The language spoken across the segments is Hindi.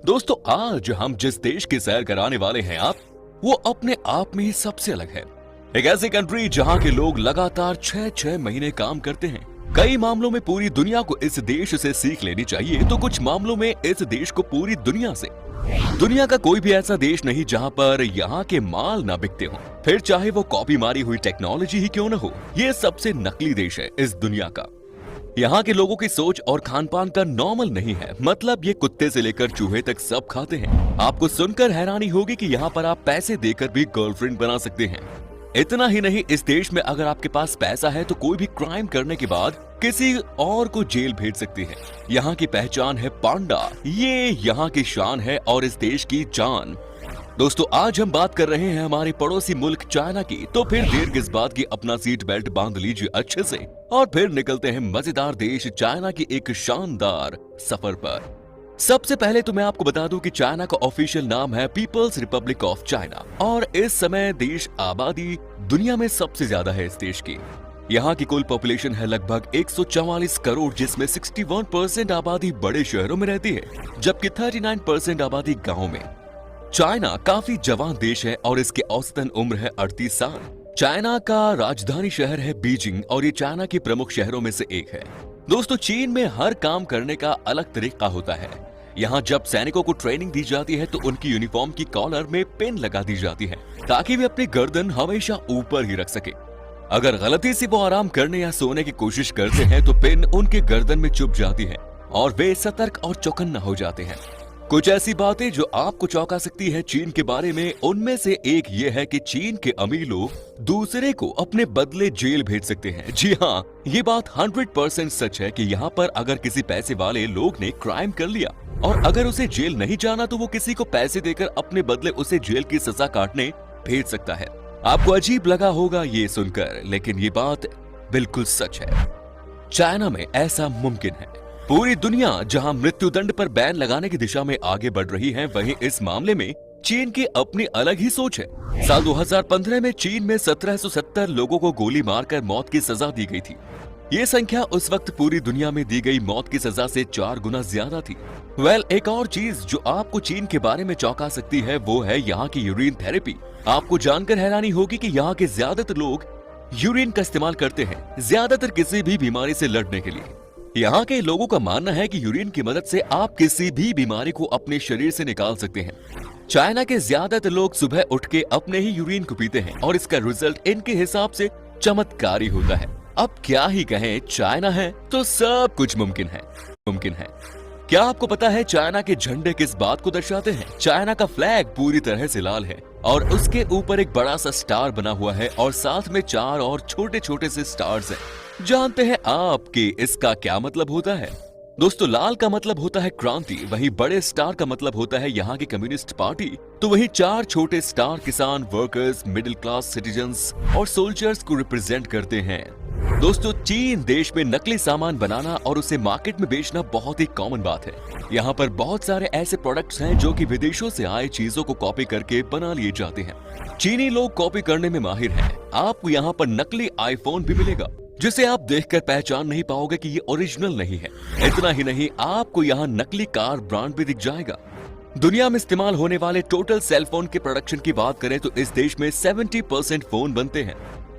दोस्तों, आज हम जिस देश की सैर कराने वाले हैं वो अपने आप में ही सबसे अलग है। एक ऐसी कंट्री जहां के लोग लगातार 6-6 महीने काम करते हैं। कई मामलों में पूरी दुनिया को इस देश से सीख लेनी चाहिए, तो कुछ मामलों में इस देश को पूरी दुनिया से। दुनिया का कोई भी ऐसा देश नहीं जहां पर यहाँ के माल ना बिकते हों, फिर चाहे वो कॉपी मारी हुई टेक्नोलॉजी ही क्यों न हो। ये सबसे नकली देश है इस दुनिया का। यहाँ के लोगों की सोच और खान पान का नॉर्मल नहीं है। मतलब ये कुत्ते से लेकर चूहे तक सब खाते हैं। आपको सुनकर हैरानी होगी कि यहाँ पर आप पैसे देकर भी गर्लफ्रेंड बना सकते हैं। इतना ही नहीं, इस देश में अगर आपके पास पैसा है तो कोई भी क्राइम करने के बाद किसी और को जेल भेज सकते हैं। यहाँ की पहचान है पांडा, ये यहाँ की शान है और इस देश की जान। दोस्तों, आज हम बात कर रहे हैं हमारे पड़ोसी मुल्क चाइना की। तो फिर देर किस बात की, अपना सीट बेल्ट बांध लीजिए अच्छे से और फिर निकलते हैं मजेदार देश चाइना की एक शानदार सफर पर। सबसे पहले तो मैं आपको बता दूं कि चाइना का ऑफिशियल नाम है पीपल्स रिपब्लिक ऑफ चाइना और इस समय देश आबादी दुनिया में सबसे ज्यादा है इस देश की। यहाँ की कुल पॉपुलेशन है लगभग 144 करोड़, जिसमें 61% आबादी बड़े शहरों में रहती है जबकि 39% आबादी गाँव में। चाइना काफी जवान देश है और इसके औसतन उम्र है 38 साल। चाइना का राजधानी शहर है बीजिंग और ये चाइना के प्रमुख शहरों में से एक है। दोस्तों, चीन में हर काम करने का अलग तरीका होता है। यहाँ जब सैनिकों को ट्रेनिंग दी जाती है तो उनकी यूनिफॉर्म की कॉलर में पिन लगा दी जाती है ताकि वे अपनी गर्दन हमेशा ऊपर ही रख सके। अगर गलती से वो आराम करने या सोने की कोशिश करते हैं तो पिन उनके गर्दन में चुभ जाती है और वे सतर्क और चौकन्ना हो जाते हैं। कुछ ऐसी बातें जो आपको चौंका सकती है चीन के बारे में, उनमें से एक ये है कि चीन के अमीर लोग दूसरे को अपने बदले जेल भेज सकते हैं। जी हाँ, ये बात 100% सच है कि यहाँ पर अगर किसी पैसे वाले लोग ने क्राइम कर लिया और अगर उसे जेल नहीं जाना तो वो किसी को पैसे देकर अपने बदले उसे जेल की सजा काटने भेज सकता है। आपको अजीब लगा होगा ये सुनकर, लेकिन ये बात बिल्कुल सच है। चाइना में ऐसा मुमकिन है। पूरी दुनिया जहां मृत्युदंड पर बैन लगाने की दिशा में आगे बढ़ रही है, वहीं इस मामले में चीन की अपनी अलग ही सोच है। साल 2015 में चीन में 1770 लोगों को गोली मारकर मौत की सजा दी गई थी। ये संख्या उस वक्त पूरी दुनिया में दी गई मौत की सजा से 4 गुना ज्यादा थी। एक और चीज जो आपको चीन के बारे में चौंका सकती है वो है यहाँ की यूरिन थेरेपी। आपको जानकर हैरानी होगी कि यहाँ के ज्यादातर लोग यूरिन का इस्तेमाल करते हैं, ज्यादातर किसी भी बीमारी से लड़ने के लिए। यहाँ के लोगों का मानना है कि यूरिन की मदद से आप किसी भी बीमारी को अपने शरीर से निकाल सकते हैं। चाइना के ज्यादातर लोग सुबह उठ के अपने ही यूरिन को पीते हैं और इसका रिजल्ट इनके हिसाब से चमत्कारी होता है। अब क्या ही कहें, चाइना है तो सब कुछ मुमकिन है। क्या आपको पता है चाइना के झंडे किस बात को दर्शाते हैं? चाइना का फ्लैग पूरी तरह से लाल है और उसके ऊपर एक बड़ा सा स्टार बना हुआ है और साथ में 4 और छोटे छोटे से स्टार्स हैं। जानते हैं आप कि इसका क्या मतलब होता है? दोस्तों, लाल का मतलब होता है क्रांति, वहीं बड़े स्टार का मतलब होता है यहाँ की कम्युनिस्ट पार्टी, तो वहीं 4 छोटे स्टार किसान, वर्कर्स, मिडिल क्लास सिटीजन्स और सोल्जर्स को रिप्रेजेंट करते हैं। दोस्तों, चीन देश में नकली सामान बनाना और उसे मार्केट में बेचना बहुत ही कॉमन बात है। यहाँ पर बहुत सारे ऐसे प्रोडक्ट्स हैं जो कि विदेशों से आए चीजों को कॉपी करके बना लिए जाते हैं। चीनी लोग कॉपी करने में माहिर हैं। आपको यहाँ पर नकली आईफोन भी मिलेगा जिसे आप देखकर पहचान नहीं पाओगे कि ये ओरिजिनल नहीं है। इतना ही नहीं, आपको यहाँ नकली कार ब्रांड भी दिख जाएगा। दुनिया में इस्तेमाल होने वाले टोटल सेलफोन के प्रोडक्शन की बात करें तो इस देश में 70% फोन बनते हैं।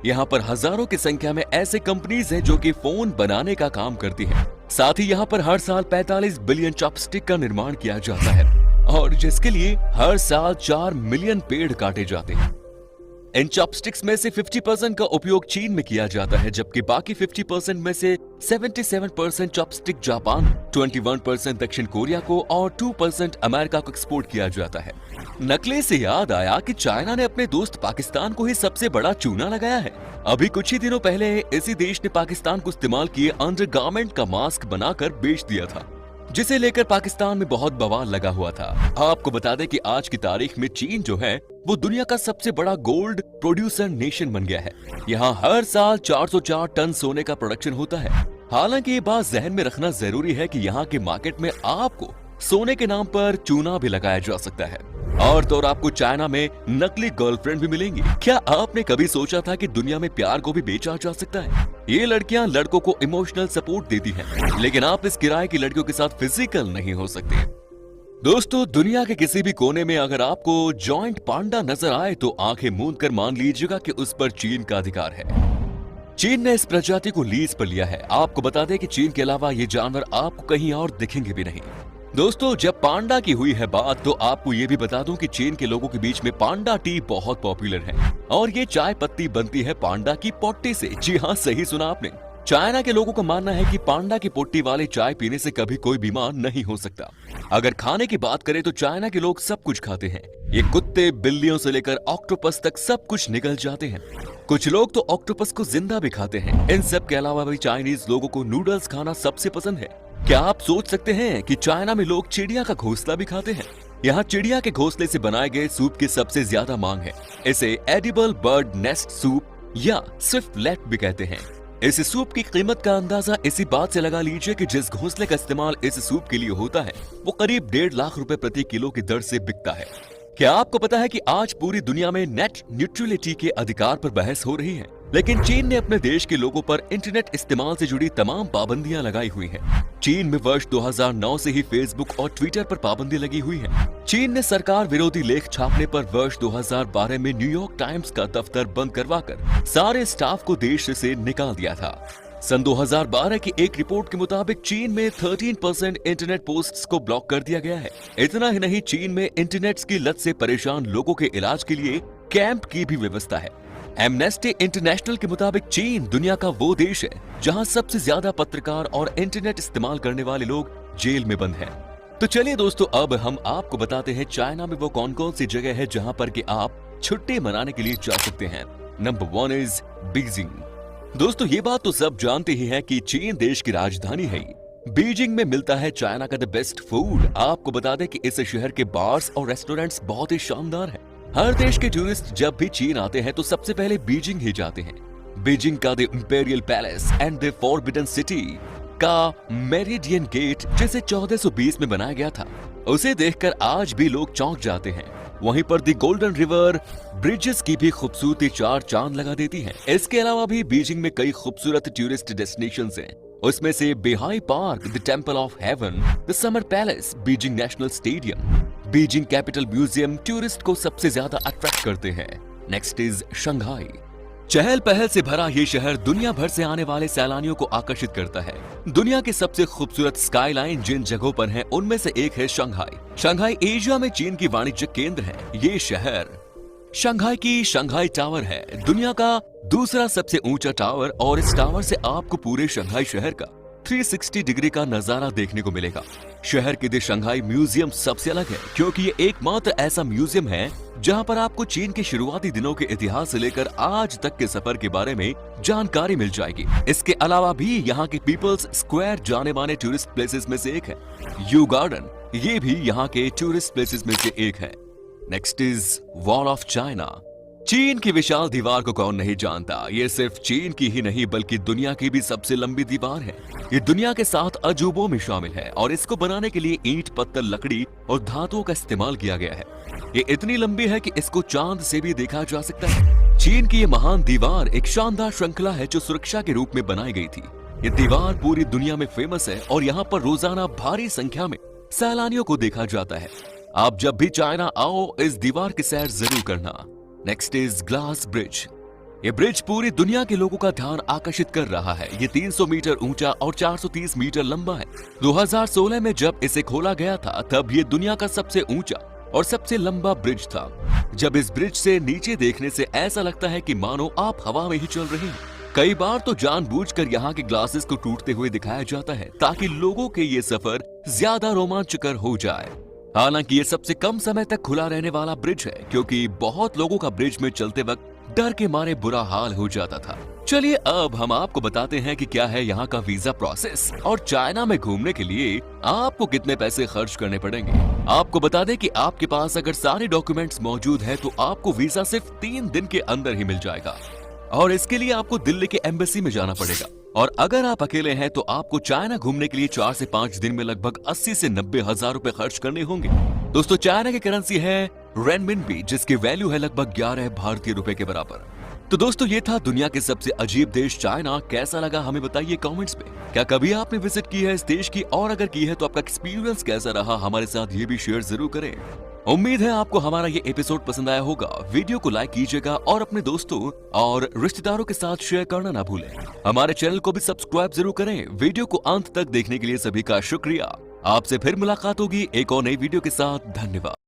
यहाँ पर हजारों की संख्या में ऐसे कंपनीज हैं जो कि फोन बनाने का काम करती हैं। साथ ही यहाँ पर हर साल 45 बिलियन चॉपस्टिक का निर्माण किया जाता है और जिसके लिए हर साल 4 मिलियन पेड़ काटे जाते हैं। इन चॉपस्टिक्स में से 50% का उपयोग चीन में किया जाता है, जबकि बाकी 50% में से 77% चॉपस्टिक जापान, 21% दक्षिण कोरिया को और 2% अमेरिका को एक्सपोर्ट किया जाता है। नकली से याद आया कि चाइना ने अपने दोस्त पाकिस्तान को ही सबसे बड़ा चूना लगाया है। अभी कुछ ही दिनों पहले इसी देश ने पाकिस्तान को इस्तेमाल किए अंडरगारमेंट का मास्क बनाकर बेच दिया था, जिसे लेकर पाकिस्तान में बहुत बवाल लगा हुआ था। आपको बता दें कि आज की तारीख में चीन जो है वो दुनिया का सबसे बड़ा गोल्ड प्रोड्यूसर नेशन बन गया है। यहाँ हर साल 404 टन सोने का प्रोडक्शन होता है। हालांकि ये बात जहन में रखना जरूरी है कि यहाँ के मार्केट में आपको सोने के नाम पर चूना भी लगाया जा सकता है और तो और आपको चाइना में नकली गर्लफ्रेंड भी मिलेंगी। क्या आपने कभी सोचा था कि दुनिया में प्यार को भी बेचा जा सकता है? ये लड़कियां लड़कों को इमोशनल सपोर्ट देती हैं, लेकिन आप इस किराए की लड़कियों के साथ फिजिकल नहीं हो सकते। दोस्तों, दुनिया के किसी भी कोने में अगर आपको जॉइंट पांडा नजर आए तो आंखें मूंद कर मान लीजिएगा कि उस पर चीन का अधिकार है। चीन ने इस प्रजाति को लीज पर लिया है। आपको बता दें कि चीन के अलावा ये जानवर आपको कहीं और दिखेंगे भी नहीं। दोस्तों, जब पांडा की हुई है बात तो आपको ये भी बता दूं कि चीन के लोगों के बीच में पांडा टी बहुत पॉपुलर है और ये चाय पत्ती बनती है पांडा की पोट्टी से। जी हाँ, सही सुना आपने। चाइना के लोगों का मानना है कि पांडा की पोट्टी वाले चाय पीने से कभी कोई बीमार नहीं हो सकता। अगर खाने की बात करें तो चाइना के लोग सब कुछ खाते हैं। ये कुत्ते बिल्लियों से लेकर ऑक्टोपस तक सब कुछ निगल जाते हैं। कुछ लोग तो ऑक्टोपस को जिंदा भी खाते हैं। इन सब के अलावा भी चाइनीज लोगों को नूडल्स खाना सबसे पसंद है। क्या आप सोच सकते हैं कि चाइना में लोग चिड़िया का घोंसला भी खाते हैं? यहाँ चिड़िया के घोंसले से बनाए गए सूप की सबसे ज्यादा मांग है। इसे एडिबल बर्ड नेस्ट सूप या स्विफ्टलेट भी कहते हैं। इस सूप की कीमत का अंदाजा इसी बात से लगा लीजिए कि जिस घोंसले का इस्तेमाल इस सूप के लिए होता है वो करीब 1.5 लाख रुपए प्रति किलो की दर से बिकता है। क्या आपको पता है कि आज पूरी दुनिया में नेट न्यूट्रलिटी के अधिकार पर बहस हो रही है, लेकिन चीन ने अपने देश के लोगों पर इंटरनेट इस्तेमाल से जुड़ी तमाम पाबंदियां लगाई हुई हैं। चीन में वर्ष 2009 से ही फेसबुक और ट्विटर पर पाबंदी लगी हुई है। चीन ने सरकार विरोधी लेख छापने पर वर्ष 2012 में न्यूयॉर्क टाइम्स का दफ्तर बंद करवाकर सारे स्टाफ को देश से निकाल दिया था। सन 2012 की एक रिपोर्ट के मुताबिक चीन में 13% इंटरनेट पोस्ट्स को ब्लॉक कर दिया गया है। इतना ही नहीं, चीन में इंटरनेट की लत से परेशान लोगों के इलाज के लिए कैंप की भी व्यवस्था है। एमनेस्टी इंटरनेशनल के मुताबिक चीन दुनिया का वो देश है जहां सबसे ज्यादा पत्रकार और इंटरनेट इस्तेमाल करने वाले लोग जेल में बंद हैं। तो चलिए दोस्तों, अब हम आपको बताते हैं चाइना में वो कौन कौन सी जगह है जहां पर कि आप छुट्टी मनाने के लिए जा सकते हैं। Number 1 is Beijing. दोस्तों, ये बात तो सब जानते ही हैं कि चीन देश की राजधानी है। बीजिंग में मिलता है चाइना का द बेस्ट फूड। आपको बता दें कि इस शहर के बार्स और रेस्टोरेंट्स बहुत ही शानदार हैं। हर देश के टूरिस्ट जब भी चीन आते हैं तो सबसे पहले बीजिंग ही जाते हैं। बीजिंग का the imperial palace and the forbidden city का मेरिडियन गेट जिसे 1420 में बनाया गया था, उसे देखकर आज भी लोग चौंक जाते हैं। वहीं पर द गोल्डन रिवर ब्रिजेस की भी खूबसूरती 4 चांद लगा देती है। इसके अलावा भी बीजिंग में कई खूबसूरत टूरिस्ट डेस्टिनेशंस हैं। उसमें से Beihai Park, the Temple of Heaven, the Summer Palace, Beijing National Stadium, Beijing Capital Museum tourist को सबसे ज्यादा अट्रैक्ट करते हैं। Next is Shanghai. चहल पहल से भरा ये शहर दुनिया भर से आने वाले सैलानियों को आकर्षित करता है। दुनिया की सबसे खूबसूरत स्काईलाइन जिन जगहों पर है उनमें से एक है शंघाई। शंघाई एशिया में चीन की वाणिज्य केंद्र है। ये शहर शंघाई की शंघाई टावर है, दुनिया का दूसरा सबसे ऊंचा टावर, और इस टावर से आपको पूरे शंघाई शहर का 360 डिग्री का नजारा देखने को मिलेगा। शहर की द शंघाई म्यूजियम सबसे अलग है क्योंकि ये एकमात्र ऐसा म्यूजियम है जहां पर आपको चीन के शुरुआती दिनों के इतिहास से लेकर आज तक के सफर के बारे में जानकारी मिल जाएगी। इसके अलावा भी यहाँ के पीपल्स स्क्वायर जाने माने टूरिस्ट प्लेसेस में से एक है। यू गार्डन ये भी यहाँ के टूरिस्ट प्लेसेस में से एक है। Next is wall of China. चीन की विशाल दीवार को कौन नहीं जानता। ये सिर्फ चीन की ही नहीं बल्कि दुनिया की भी सबसे लंबी दीवार है। ये दुनिया के 7 अजूबों में शामिल है और इसको बनाने के लिए ईंट, पत्थर, लकड़ी और धातुओं का इस्तेमाल किया गया है। ये इतनी लंबी है कि इसको चांद से भी देखा जा सकता है। चीन की ये महान दीवार एक शानदार श्रृंखला है जो सुरक्षा के रूप में बनाई गई थी। ये दीवार पूरी दुनिया में फेमस है और यहाँ पर रोजाना भारी संख्या में सैलानियों को देखा जाता है। आप जब भी चाइना आओ इस दीवार की सैर जरूर करना। Next is glass bridge. ये ब्रिज पूरी दुनिया के लोगों का ध्यान आकर्षित कर रहा है। ये 300 मीटर ऊंचा और 430 मीटर लंबा है। 2016 में जब इसे खोला गया था तब ये दुनिया का सबसे ऊंचा और सबसे लंबा ब्रिज था। जब इस ब्रिज से नीचे देखने से ऐसा लगता है कि मानो आप हवा में ही चल रहे हैं। कई बार तो जानबूझकर यहाँ के ग्लासेस को टूटते हुए दिखाया जाता है ताकि लोगों के ये सफर ज्यादा रोमांचकर हो जाए। हालांकि ये सबसे कम समय तक खुला रहने वाला ब्रिज है क्योंकि बहुत लोगों का ब्रिज में चलते वक्त डर के मारे बुरा हाल हो जाता था। चलिए अब हम आपको बताते हैं कि क्या है यहाँ का वीजा प्रोसेस और चाइना में घूमने के लिए आपको कितने पैसे खर्च करने पड़ेंगे। आपको बता दें कि आपके पास अगर सारे डॉक्यूमेंट्स मौजूद हैं तो आपको वीजा सिर्फ 3 दिन के अंदर ही मिल जाएगा और इसके लिए आपको दिल्ली के एम्बेसी में जाना पड़ेगा। और अगर आप अकेले हैं तो आपको चाइना घूमने के लिए 4 से 5 दिन में लगभग 80 से 90 हजार रुपए खर्च करने होंगे। दोस्तों चाइना की करेंसी है रेनमिनबी जिसकी वैल्यू है लगभग 11 भारतीय रुपए के बराबर। तो दोस्तों ये था दुनिया के सबसे अजीब देश चाइना। कैसा लगा हमें बताइए कमेंट्स में। क्या कभी आपने विजिट की है इस देश की, और अगर की है तो आपका एक्सपीरियंस कैसा रहा हमारे साथ ये भी शेयर जरूर करें। उम्मीद है आपको हमारा ये एपिसोड पसंद आया होगा। वीडियो को लाइक कीजिएगा और अपने दोस्तों और रिश्तेदारों के साथ शेयर करना ना भूलें। हमारे चैनल को भी सब्सक्राइब जरूर करें। वीडियो को अंत तक देखने के लिए सभी का शुक्रिया। आपसे फिर मुलाकात होगी एक और नई वीडियो के साथ। धन्यवाद।